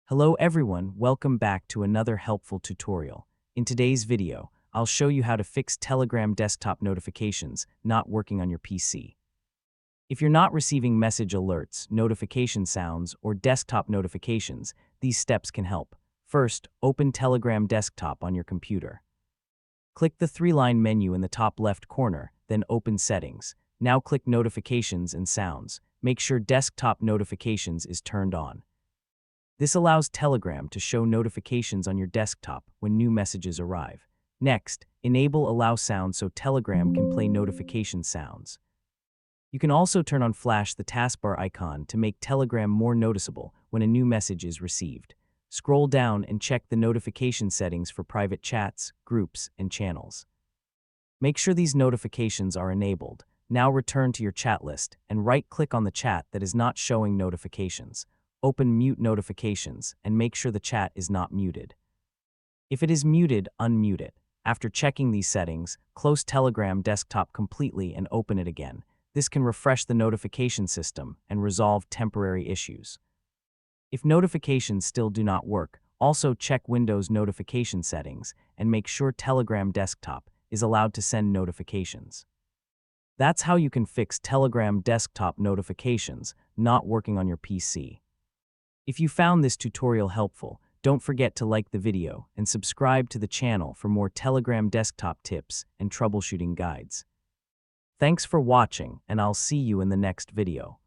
Hello everyone, welcome back to another helpful tutorial. In today's video, I'll show you how to fix Telegram desktop notifications not working on your PC. If you're not receiving message alerts, notification sounds, or desktop notifications, these steps can help. First, open Telegram desktop on your computer. Click the three-line menu in the top left corner, then open Settings. Now click Notifications and Sounds. Make sure Desktop Notifications is turned on. This allows Telegram to show notifications on your desktop when new messages arrive. Next, enable Allow Sound so Telegram can play notification sounds. You can also turn on Flash the taskbar icon to make Telegram more noticeable when a new message is received. Scroll down and check the notification settings for private chats, groups, and channels. Make sure these notifications are enabled. Now return to your chat list and right-click on the chat that is not showing notifications. Open Mute Notifications and make sure the chat is not muted. If it is muted, unmute it. After checking these settings, close Telegram desktop completely and open it again. This can refresh the notification system and resolve temporary issues. If notifications still do not work, also check Windows notification settings and make sure Telegram desktop is allowed to send notifications. That's how you can fix Telegram desktop notifications not working on your PC. If you found this tutorial helpful, don't forget to like the video and subscribe to the channel for more Telegram desktop tips and troubleshooting guides. Thanks for watching, and I'll see you in the next video.